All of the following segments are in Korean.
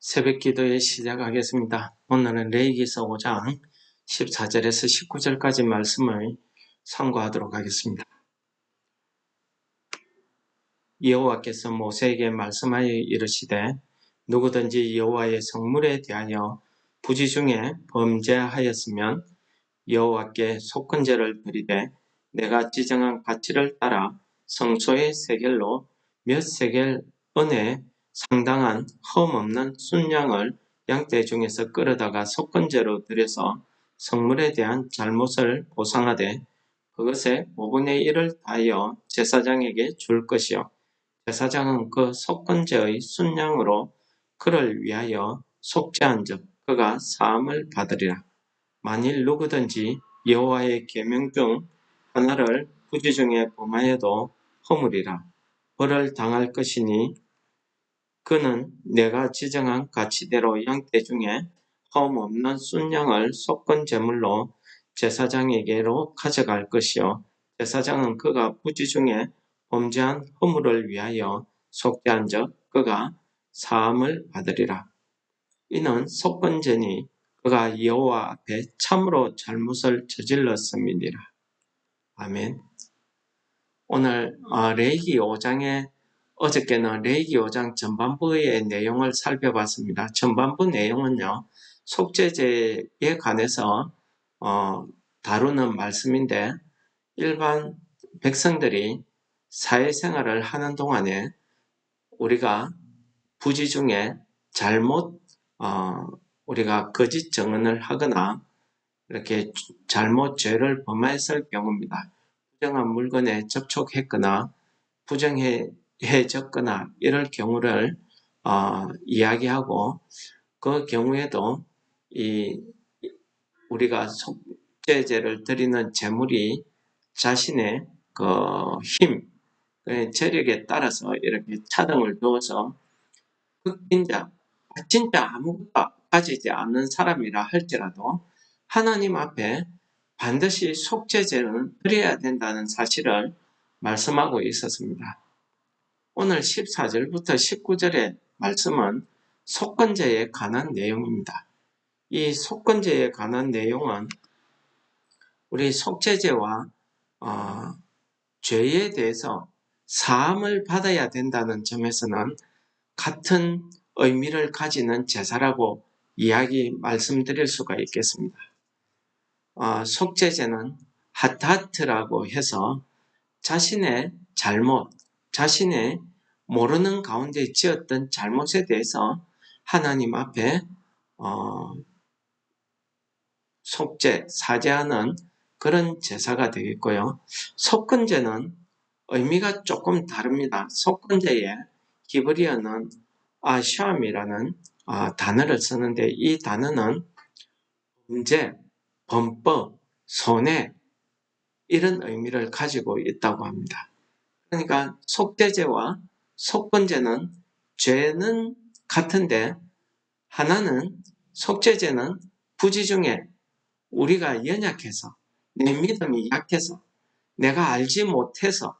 새벽 기도에 시작하겠습니다. 오늘은 레위기서 5장 14절에서 19절까지 말씀을 상고하도록 하겠습니다. 여호와께서 모세에게 말씀하여 이르시되 누구든지 여호와의 성물에 대하여 부지 중에 범죄하였으면 여호와께 속건제를 드리되 내가 지정한 가치를 따라 성소의 세겔로 몇 세겔 은에 상당한 흠없는 순양을 양떼 중에서 끌어다가 속건제로 드려서 성물에 대한 잘못을 보상하되 그것의 5분의 1을 다하여 제사장에게 줄 것이요 제사장은 그 속건제의 순양으로 그를 위하여 속죄한즉 그가 사함을 받으리라. 만일 누구든지 여호와의 계명 중 하나를 부지 중에 범하여도 허물이라 벌을 당할 것이니 그는 내가 지정한 가치대로 양떼 중에 흠 없는 순양을 속건 제물로 제사장에게로 가져갈 것이요 제사장은 그가 부지 중에 범죄한 허물을 위하여 속죄한즉 그가 사함을 받으리라. 이는 속건제니 그가 여호와 앞에 참으로 잘못을 저질렀음이니라. 아멘. 오늘 레위기 5장에 어저께는 레위기 5장 전반부의 내용을 살펴봤습니다. 전반부 내용은요. 속죄제에 관해서 다루는 말씀인데 일반 백성들이 사회생활을 하는 동안에 우리가 부지 중에 잘못 우리가 거짓 증언을 하거나 이렇게 잘못 죄를 범했을 경우입니다. 부정한 물건에 접촉했거나 부정해졌거나 이럴 경우를 이야기하고 그 경우에도 우리가 속죄제를 드리는 제물이 자신의 그 힘, 재력에 따라서 이렇게 차등을 두어서 흑인자, 진짜 아무것도 가지지 않는 사람이라 할지라도 하나님 앞에 반드시 속죄제는 드려야 된다는 사실을 말씀하고 있었습니다. 오늘 14절부터 19절의 말씀은 속건제에 관한 내용입니다. 이 속건제에 관한 내용은 우리 속죄제와 죄에 대해서 사함을 받아야 된다는 점에서는 같은 의미를 가지는 제사라고 말씀드릴 수가 있겠습니다. 속죄제는 하타트라고 해서 자신의 잘못, 자신의 모르는 가운데 지었던 잘못에 대해서 하나님 앞에 속죄, 사죄하는 그런 제사가 되겠고요. 속건제는 의미가 조금 다릅니다. 속건제에 히브리어는 아샴이라는 단어를 쓰는데 이 단어는 범죄, 범법, 손해 이런 의미를 가지고 있다고 합니다. 그러니까 속죄제와 속건제는 죄는 같은데 하나는 속죄제는 부지 중에 우리가 연약해서 내 믿음이 약해서 내가 알지 못해서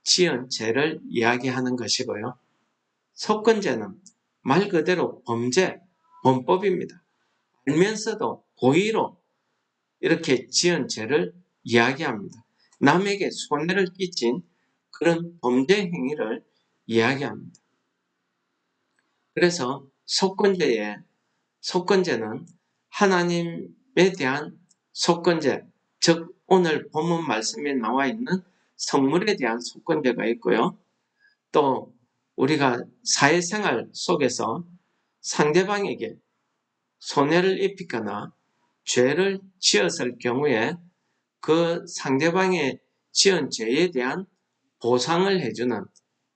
지은 죄를 이야기하는 것이고요. 속건제는 말 그대로 범죄, 범법입니다. 알면서도 고의로 이렇게 지은 죄를 이야기합니다. 남에게 손해를 끼친 그런 범죄 행위를 이야기합니다. 그래서 속건제는 하나님에 대한 속건제, 즉 오늘 본문 말씀에 나와 있는 성물에 대한 속건제가 있고요. 또 우리가 사회생활 속에서 상대방에게 손해를 입히거나 죄를 지었을 경우에 그 상대방의 지은 죄에 대한 보상을 해주는,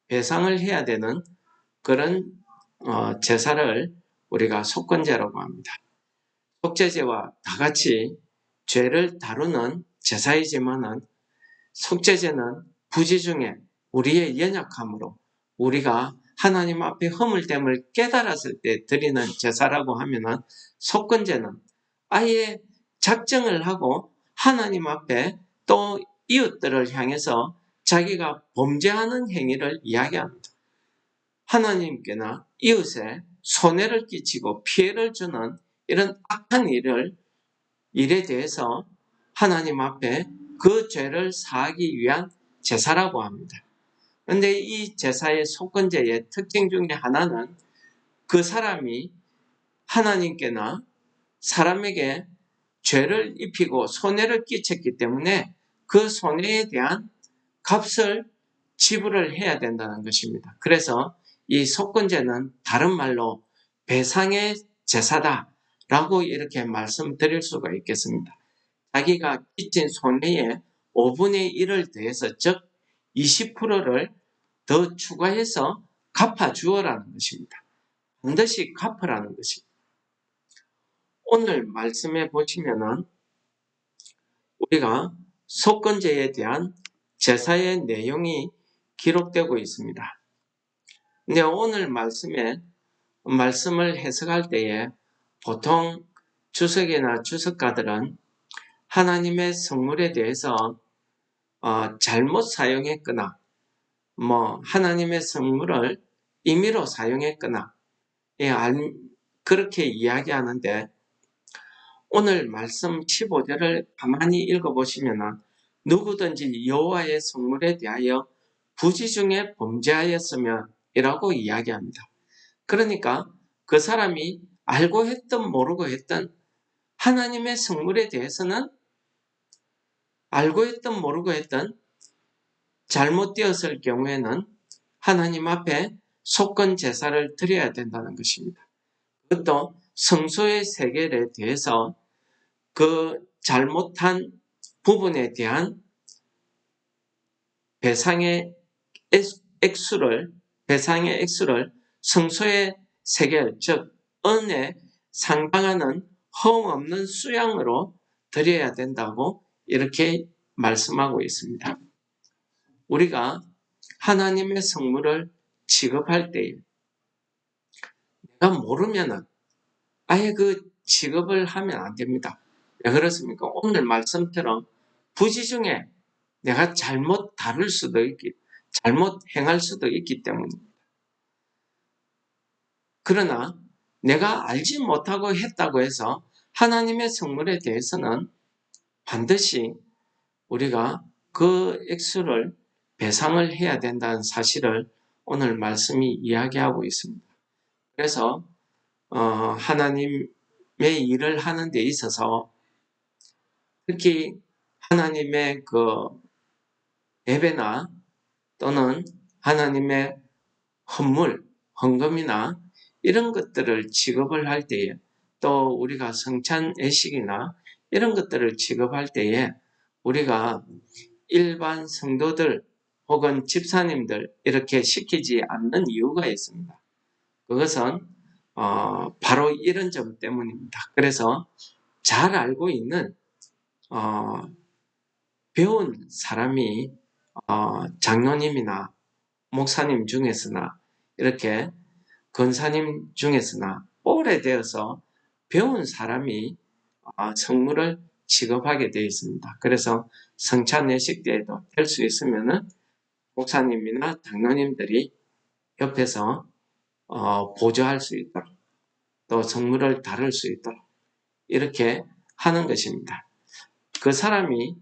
배상을 해야 되는 그런 제사를 우리가 속건제라고 합니다. 속죄제와 다 같이 죄를 다루는 제사이지만은 속죄제는 부지 중에 우리의 연약함으로 우리가 하나님 앞에 허물됨을 깨달았을 때 드리는 제사라고 하면은 속건제는 아예 작정을 하고 하나님 앞에 또 이웃들을 향해서 자기가 범죄하는 행위를 이야기합니다. 하나님께나 이웃에 손해를 끼치고 피해를 주는 이런 악한 일에 대해서 하나님 앞에 그 죄를 사하기 위한 제사라고 합니다. 그런데 이 제사의 속건제의 특징 중에 하나는 그 사람이 하나님께나 사람에게 죄를 입히고 손해를 끼쳤기 때문에 그 손해에 대한 값을 지불을 해야 된다는 것입니다. 그래서 이 속건제는 다른 말로 배상의 제사다라고 이렇게 말씀드릴 수가 있겠습니다. 자기가 끼친 손해의 5분의 1을 더해서 즉 20%를 더 추가해서 갚아주어라는 것입니다. 반드시 갚으라는 것입니다. 오늘 말씀에 보시면은 우리가 속건제에 대한 제사의 내용이 기록되고 있습니다. 근데 오늘 말씀을 해석할 때에 보통 주석이나 주석가들은 하나님의 성물에 대해서 잘못 사용했거나 하나님의 성물을 임의로 사용했거나 그렇게 이야기하는데 오늘 말씀 15절을 가만히 읽어보시면 누구든지 여호와의 성물에 대하여 부지 중에 범죄하였으면 이라고 이야기합니다. 그러니까 그 사람이 알고 했든 모르고 했든 하나님의 성물에 대해서는 알고 했든 모르고 했든 잘못되었을 경우에는 하나님 앞에 속건 제사를 드려야 된다는 것입니다. 그것도 성소의 세겔에 대해서 그 잘못한 부분에 대한 배상의 액수를 성소의 세겔, 즉 은에 상당하는 허용 없는 수양으로 드려야 된다고 이렇게 말씀하고 있습니다. 우리가 하나님의 성물을 취급할 때에 내가 모르면은 아예 그 취급을 하면 안 됩니다. 왜 그렇습니까? 오늘 말씀처럼 부지 중에 내가 잘못 다룰 수도 잘못 행할 수도 있기 때문입니다. 그러나 내가 알지 못하고 했다고 해서 하나님의 성물에 대해서는 반드시 우리가 그 액수를 배상을 해야 된다는 사실을 오늘 말씀이 이야기하고 있습니다. 그래서 하나님의 일을 하는 데 있어서 특히 하나님의 그 예배나 또는 하나님의 헌금이나 이런 것들을 지급을 할 때에 또 우리가 성찬 예식이나 이런 것들을 지급할 때에 우리가 일반 성도들 혹은 집사님들 이렇게 시키지 않는 이유가 있습니다. 그것은 바로 이런 점 때문입니다. 그래서 잘 알고 있는 배운 사람이 장로님이나 목사님 중에서나 이렇게 권사님 중에서나 오래되어서 배운 사람이 성물을 지급하게 되어 있습니다. 그래서 성찬 예식 때에도 될 수 있으면은 목사님이나 장로님들이 옆에서 보조할 수 있도록 또 성물을 다룰 수 있도록 이렇게 하는 것입니다. 그 사람이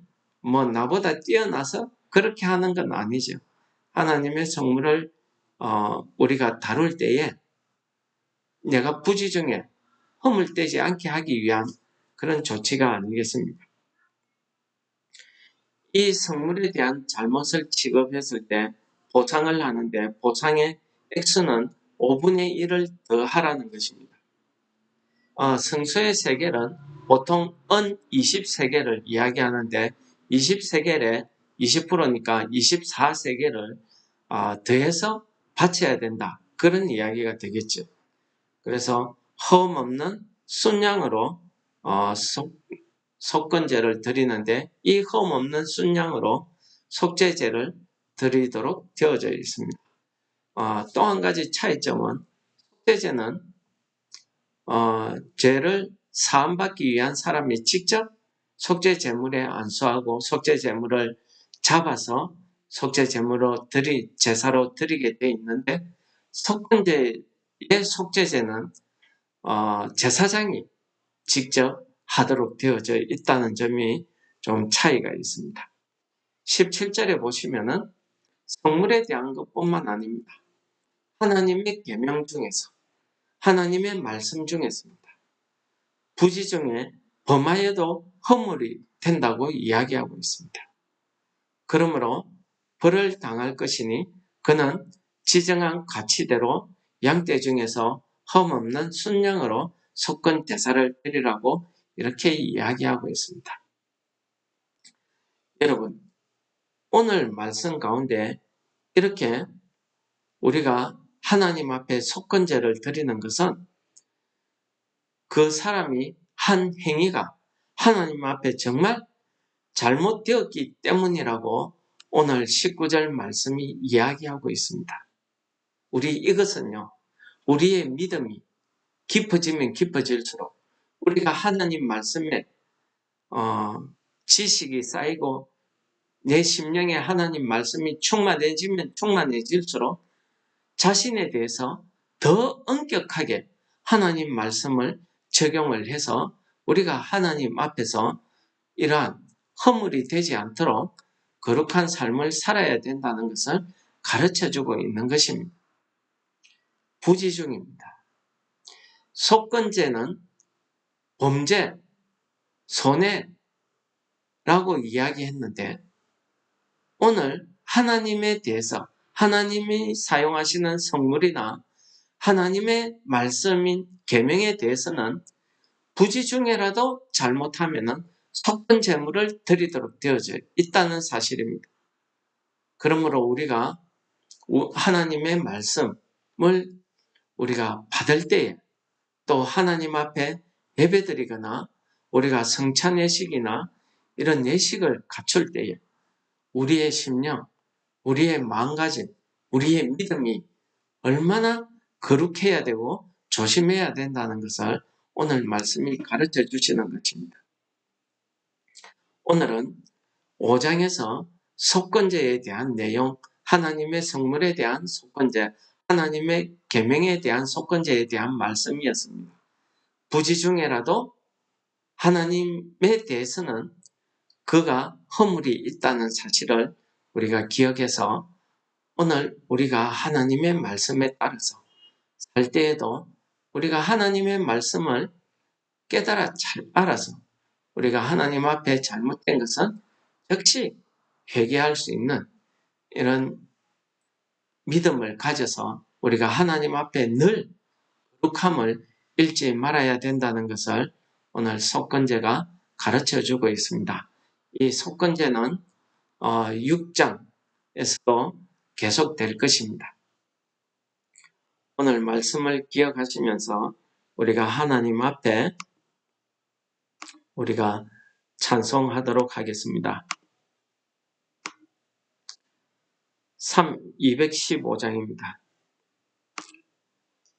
나보다 뛰어나서 그렇게 하는 건 아니죠. 하나님의 성물을 우리가 다룰 때에 내가 부지 중에 허물되지 않게 하기 위한 그런 조치가 아니겠습니까? 이 성물에 대한 잘못을 취급했을 때 보상을 하는데 보상의 액수는 5분의 1을 더 하라는 것입니다. 성소의 세겔은 보통 은 20세겔을 이야기하는데 20세겔에 20%니까 24세겔을 더해서 바쳐야 된다. 그런 이야기가 되겠죠. 그래서 허움 없는 순양으로 속건제를 드리는데 이 허움 없는 순양으로 속죄제를 드리도록 되어져 있습니다. 또 한 가지 차이점은 속죄제는 죄를 사함받기 위한 사람이 직접 속죄제물에 안수하고 속죄제물을 잡아서 속죄제물로 제사로 드리게 돼 있는데 속건제의 속죄제는 제사장이 직접 하도록 되어져 있다는 점이 좀 차이가 있습니다. 17절에 보시면은 성물에 대한 것뿐만 아닙니다. 하나님의 계명 중에서, 하나님의 말씀 중에서입니다. 부지 중에 범하여도 허물이 된다고 이야기하고 있습니다. 그러므로 벌을 당할 것이니 그는 지정한 가치대로 양떼 중에서 흠없는 순양으로 속건 제사를 드리라고 이렇게 이야기하고 있습니다. 여러분, 오늘 말씀 가운데 이렇게 우리가 하나님 앞에 속건제를 드리는 것은 그 사람이 한 행위가 하나님 앞에 정말 잘못되었기 때문이라고 오늘 19절 말씀이 이야기하고 있습니다. 우리 이것은요, 우리의 믿음이 깊어지면 깊어질수록 우리가 하나님 말씀에 지식이 쌓이고 내 심령에 하나님 말씀이 충만해지면 충만해질수록 자신에 대해서 더 엄격하게 하나님 말씀을 적용을 해서 우리가 하나님 앞에서 이러한 허물이 되지 않도록 거룩한 삶을 살아야 된다는 것을 가르쳐주고 있는 것입니다. 부지 중입니다. 속건제는 범죄, 손해라고 이야기했는데 오늘 하나님에 대해서 하나님이 사용하시는 성물이나 하나님의 말씀인 계명에 대해서는 부지 중에라도 잘못하면은 속건 제물을 드리도록 되어져 있다는 사실입니다. 그러므로 우리가 하나님의 말씀을 우리가 받을 때에 또 하나님 앞에 예배드리거나 우리가 성찬 예식이나 이런 예식을 갖출 때에 우리의 심령, 우리의 마음가짐, 우리의 믿음이 얼마나 거룩해야 되고 조심해야 된다는 것을 오늘 말씀이 가르쳐 주시는 것입니다. 오늘은 5장에서 속건제에 대한 내용, 하나님의 성물에 대한 속건제, 하나님의 계명에 대한 속건제에 대한 말씀이었습니다. 부지 중에라도 하나님에 대해서는 그가 허물이 있다는 사실을 우리가 기억해서 오늘 우리가 하나님의 말씀에 따라서 살 때에도 우리가 하나님의 말씀을 깨달아 잘 알아서 우리가 하나님 앞에 잘못된 것은 즉시 회개할 수 있는 이런 믿음을 가져서 우리가 하나님 앞에 늘 거룩함을 잃지 말아야 된다는 것을 오늘 속건제가 가르쳐주고 있습니다. 이 속건제는 6장에서도 계속될 것입니다. 오늘 말씀을 기억하시면서 우리가 하나님 앞에 우리가 찬송하도록 하겠습니다. 215장입니다.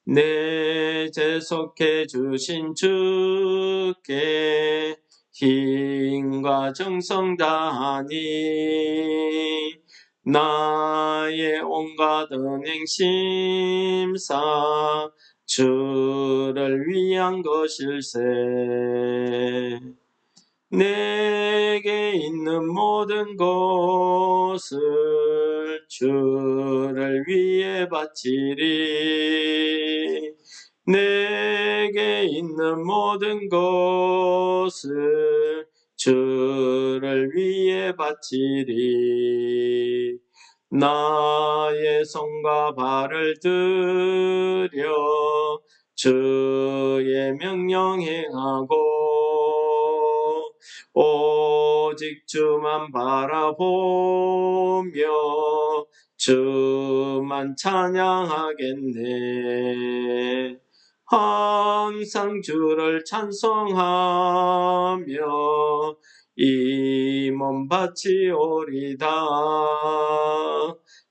내 죄 속해 주신 주께 힘과 정성 다하니 나의 온갖 은행 심사 주를 위한 것일세. 내게 있는 모든 것을 주를 위해 바치리. 내게 있는 모든 것을 주를 위해 바치리. 나의 손과 발을 들여 주의 명령 행하고 오직 주만 바라보며 주만 찬양하겠네. 항상 주를 찬송하며 이 몸 바치오리다.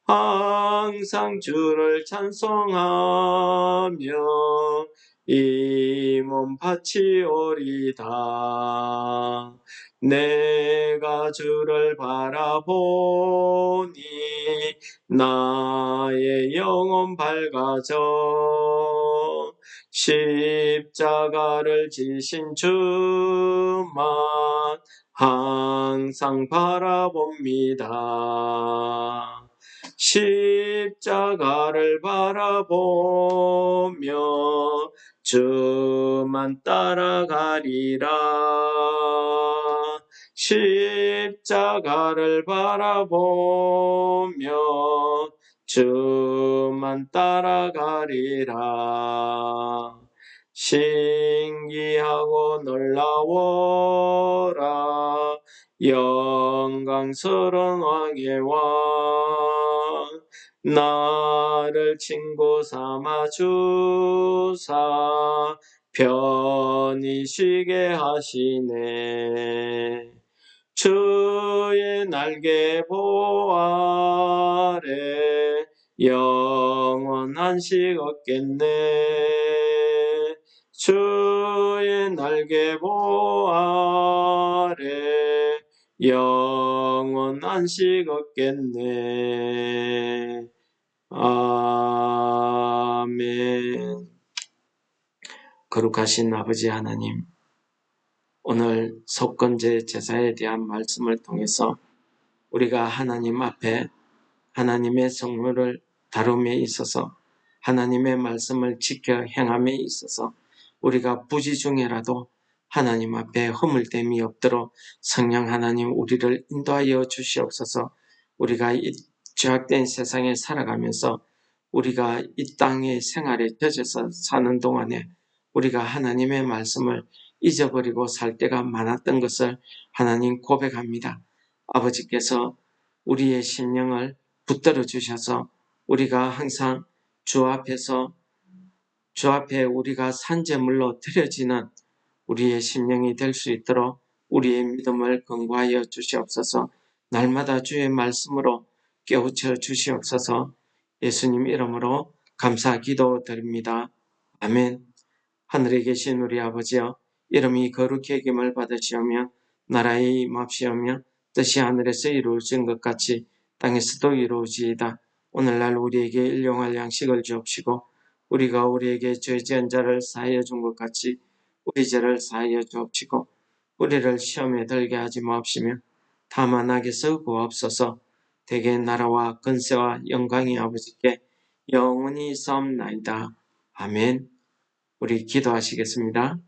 항상 주를 찬송하며 이 힘은 바치오리다. 내가 주를 바라보니 나의 영혼 밝아져. 십자가를 지신 주만 항상 바라봅니다. 십자가를 바라보며 주만 따라가리라. 십자가를 바라보며 주만 따라가리라. 신기하고 놀라워라. 영광스러운 왕의 왕, 나를 친구 삼아 주사 편히 쉬게 하시네. 주의 날개 보아래 영원한 식 얻겠네. 주의 날개 보아래 영원한 식 얻겠네. 아멘. 거룩하신 아버지 하나님, 오늘 속건제 제사에 대한 말씀을 통해서 우리가 하나님 앞에 하나님의 성물을 다룸에 있어서 하나님의 말씀을 지켜 행함에 있어서 우리가 부지 중에라도 하나님 앞에 허물됨이 없도록 성령 하나님 우리를 인도하여 주시옵소서. 우리가 이 죄악된 세상에 살아가면서 우리가 이 땅의 생활에 젖어서 사는 동안에 우리가 하나님의 말씀을 잊어버리고 살 때가 많았던 것을 하나님 고백합니다. 아버지께서 우리의 심령을 붙들어 주셔서 우리가 항상 주 앞에 우리가 산재물로 드려지는 우리의 심령이 될 수 있도록 우리의 믿음을 견고하여 주시옵소서. 날마다 주의 말씀으로 깨우쳐 주시옵소서. 예수님 이름으로 감사 기도드립니다. 아멘. 하늘에 계신 우리 아버지여, 이름이 거룩히 여김을 받으시오며 나라의 임합시오며 뜻이 하늘에서 이루어진 것 같이 땅에서도 이루어지이다. 오늘날 우리에게 일용할 양식을 주옵시고 우리가 우리에게 죄 지은 자를 사하여 준 것 같이 우리 죄를 사하여 주옵시고 우리를 시험에 들게 하지 마옵시며 다만 악에서 구하옵소서. 대개 나라와 권세와 영광이 아버지께 영원히 있사옵나이다. 아멘. 우리 기도하시겠습니다.